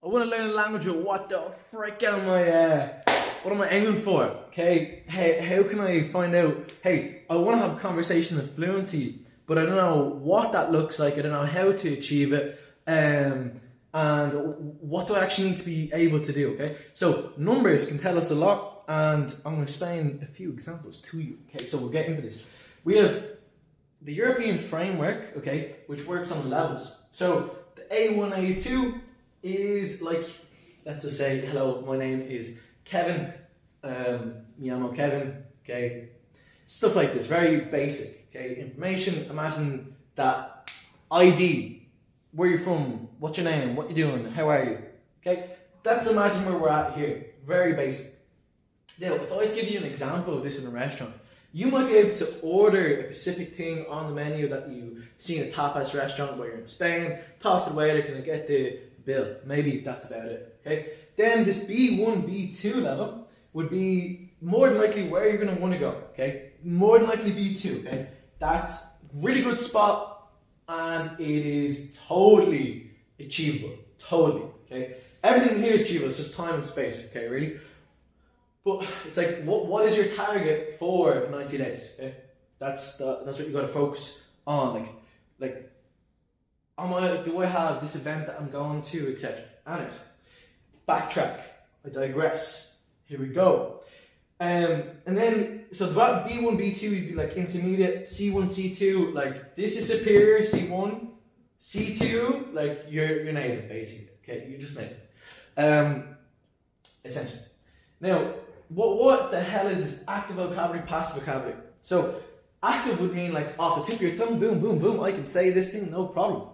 I want to learn a language, but what the frick what am I aiming for? Okay, how can I find out? Hey, I want to have a conversation with fluency, but I don't know what that looks like. I don't know how to achieve it, and what do I actually need to be able to do? Okay, so numbers can tell us a lot, and I'm going to explain a few examples to you. Okay, so we'll get into this. We have the European framework, okay, which works on levels. So the A1, A2 is like, let's just say, hello, my name is Kevin, mi llamo Kevin, okay, stuff like this, very basic, okay, information. Imagine that ID, where you're from, what's your name, what you doing, how are you, okay, that's imagine where we're at here, very basic. Now, if I was to give you an example of this in a restaurant, you might be able to order a specific thing on the menu that you see in a tapas restaurant where you're in Spain, talk to the waiter, can I get the bill? Maybe that's about it, okay? Then this B1, B2 level would be more than likely where you're going to want to go, okay? More than likely B2, okay? That's a really good spot, and it is totally achievable, totally, okay? Everything here is achievable, it's just time and space, okay, really? But it's like, what is your target for 90 days? Okay? That's what you got to focus on. Like, do I have this event that I'm going to, etc. And backtrack. I digress. Here we go. And then so the B1, B2 would be like intermediate, C1, C2. Like this is superior, C1, C2. Like you're native basically. Okay, you're just native. Essentially. Now, what the hell is this active vocabulary, passive vocabulary? So active would mean like off the tip of your tongue, boom, boom, boom, I can say this thing, no problem.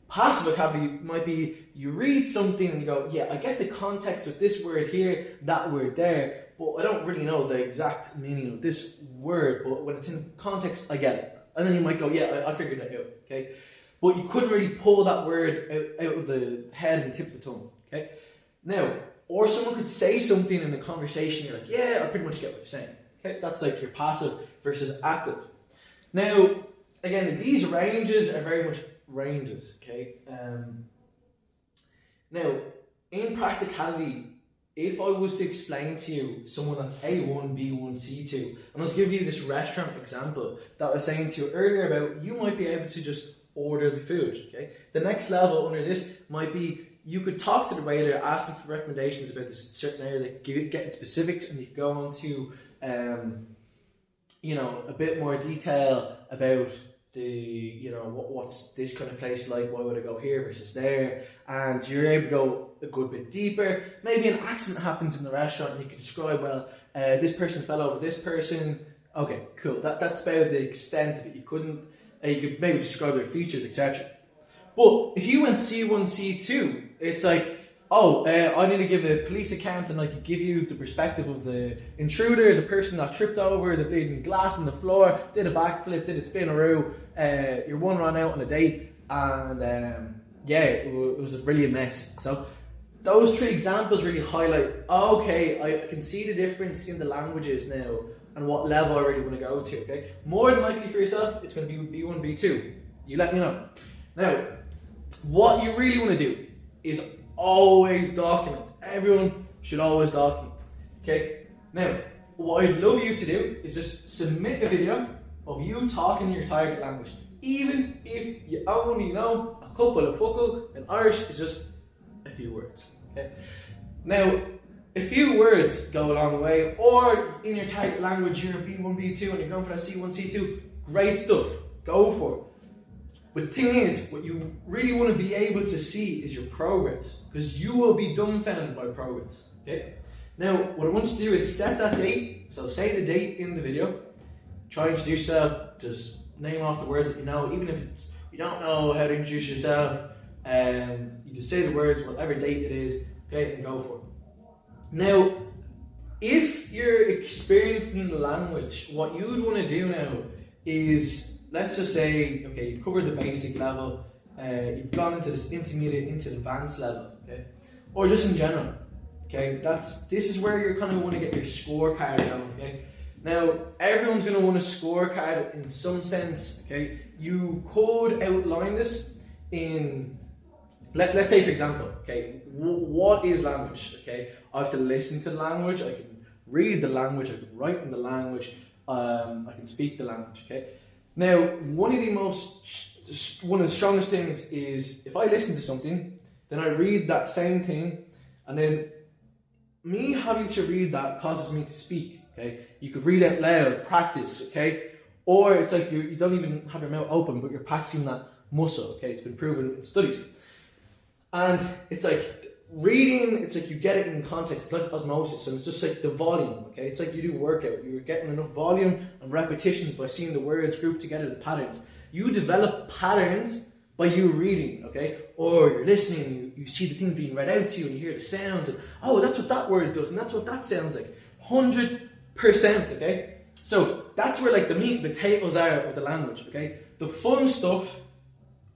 Passive vocabulary might be you read something and you go, yeah, I get the context of this word here, that word there, but I don't really know the exact meaning of this word, but when it's in context, I get it. And then you might go, yeah, I figured it out, okay? But you couldn't really pull that word out of the head and tip of the tongue, okay? Now, or someone could say something in a conversation, you're like, yeah, I pretty much get what you're saying. Okay, that's like your passive versus active. Now, again, these ranges are very much ranges, okay? Now, in practicality, if I was to explain to you someone that's A1, B1, C2, and I was giving you this restaurant example that I was saying to you earlier about, you might be able to just order the food, okay? The next level under this might be you could talk to the waiter, ask them for recommendations about this certain area, like get into specifics, and you could go on to, a bit more detail about the, what's this kind of place like, why would I go here versus there, and you're able to go a good bit deeper. Maybe an accident happens in the restaurant and you can describe, well, this person fell over this person. Okay, cool, that's about the extent of it. You could maybe describe their features, etc. But if you went C1, C2, it's like, I need to give a police account, and I could give you the perspective of the intruder, the person that tripped over, the bleeding glass on the floor, did a backflip, did a spin-a-roo, your one ran out on a date, and it was really a mess. So those three examples really highlight, okay, I can see the difference in the languages now and what level I really want to go to, okay? More than likely for yourself, it's going to be B1, B2. You let me know. Now, what you really want to do is always document. Everyone should always document. Okay? Now, what I'd love you to do is just submit a video of you talking your target language. Even if you only know a couple of fuckle, and Irish is just a few words. Okay? Now, a few words go a long way, or in your target language you're B1, B2 and you're going for that C1, C2, great stuff. Go for it. But the thing is, what you really want to be able to see is your progress, because you will be dumbfounded by progress, okay? Now, what I want you to do is set that date. So say the date in the video, try and introduce yourself, just name off the words that you know, even if you don't know how to introduce yourself, you just say the words, whatever date it is, okay, and go for it. Now, if you're experienced in the language, what you would want to do now is, let's just say, okay, you've covered the basic level, you've gone into this intermediate, into the advanced level, okay, or just in general, okay. This is where you're kind of want to get your scorecard down, okay. Now, everyone's going to want a scorecard in some sense, okay. You could outline this in let's say, for example, okay, what is language? Okay, I have to listen to the language, I can read the language, I can write in the language, I can speak the language. Okay, now one of the strongest things is if I listen to something, then I read that same thing, and then me having to read that causes me to speak. Okay, you could read out loud, practice. Okay, or it's like you don't even have your mouth open, but you're practicing that muscle. Okay, it's been proven in studies. And it's like reading, it's like you get it in context, it's like osmosis, and it's just like the volume, okay? It's like you do workout, you're getting enough volume and repetitions by seeing the words grouped together, the patterns. You develop patterns by you reading, okay? Or you're listening, you see the things being read out to you, and you hear the sounds, and oh, that's what that word does, and that's what that sounds like. 100%, okay? So that's where like the meat and potatoes are of the language, okay? The fun stuff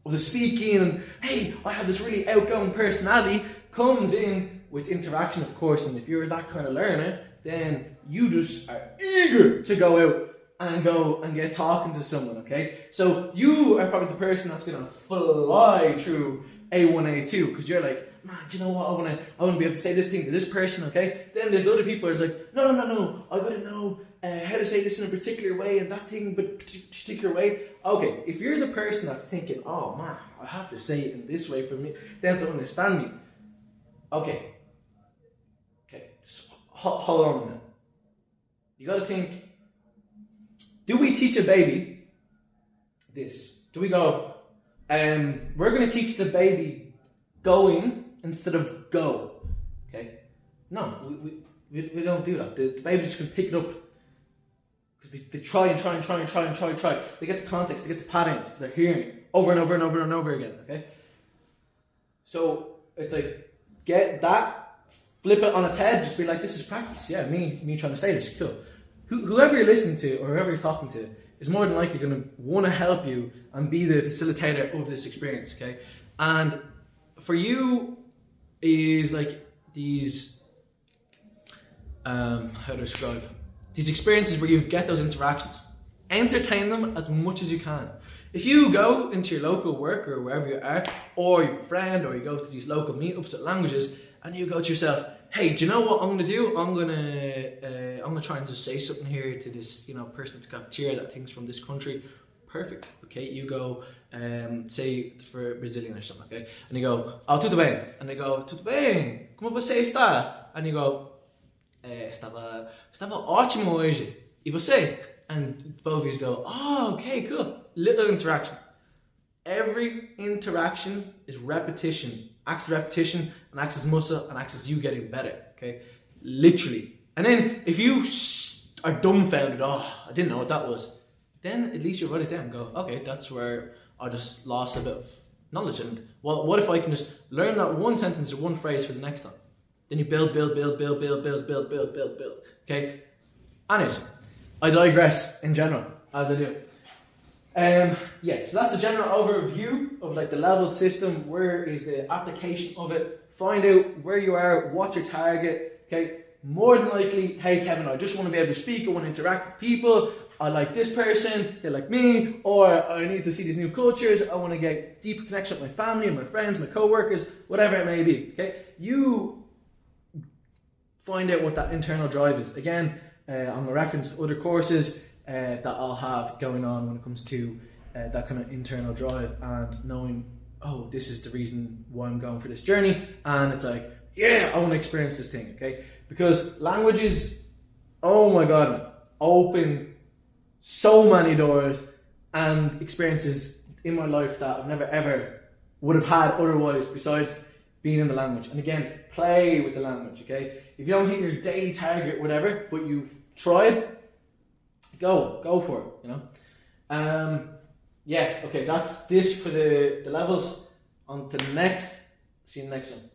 of the speaking and, hey, I have this really outgoing personality, comes in with interaction, of course, and if you're that kind of learner, then you just are eager to go out and get talking to someone, okay? So you are probably the person that's going to fly through A1, A2, because you're like, man, do you know what, I want to be able to say this thing to this person, okay? Then there's other people who's like, no, I got to know how to say this in a particular way and that thing but particular way. Okay, if you're the person that's thinking, oh man, I have to say it in this way for me, them to understand me. Okay, just hold on a minute. You got to think, do we teach a baby this? Do we go, we're going to teach the baby going instead of go, okay? No, we don't do that. The baby just can pick it up because they try. They get the context, they get the patterns, they're hearing over and over again, okay? So it's like, get that, flip it on its head, just be like, this is practice. Yeah, me trying to say this, cool. Whoever you're listening to or whoever you're talking to is more than likely going to want to help you and be the facilitator of this experience, okay? And for you is like these, how to describe, these experiences where you get those interactions. Entertain them as much as you can. If you go into your local work or wherever you are, or your friend, or you go to these local meetups at languages, and you go to yourself, hey, do you know what I'm going to do? I'm going to try and just say something here to this, person at the cafeteria that thinks from this country. Perfect. Okay, you go, say for Brazilian or something, okay? And you go, oh, tudo bem. And they go, tudo bem, como você está? And you go, estava ótimo hoje. E você? And both of you go, oh, okay, cool. Little interaction. Every interaction is repetition. Acts as repetition and acts as muscle and acts as you getting better, okay? Literally. And then if you are dumbfounded, oh, I didn't know what that was, then at least you write it down and go, okay, that's where I just lost a bit of knowledge. And what if I can just learn that one sentence or one phrase for the next time? Then you build, okay? Anyways, I digress in general, as I do. So that's the general overview of like the leveled system. Where is the application of it? Find out where you are, what's your target, okay? More than likely, hey Kevin, I just want to be able to speak, I want to interact with people, I like this person, they like me, or I need to see these new cultures, I want to get deeper connection with my family, my friends, my co-workers, whatever it may be, okay? You find out what that internal drive is. Again, I'm going to reference other courses that I'll have going on when it comes to that kind of internal drive and knowing, oh, this is the reason why I'm going for this journey, and it's like, yeah, I want to experience this thing, okay? Because languages, oh my god, open so many doors and experiences in my life that I've never ever would have had otherwise besides being in the language. And again, play with the language, okay? If you don't hit your daily target, whatever, but you've tried, go for it, okay, that's this for the levels. On to the next. See you next one.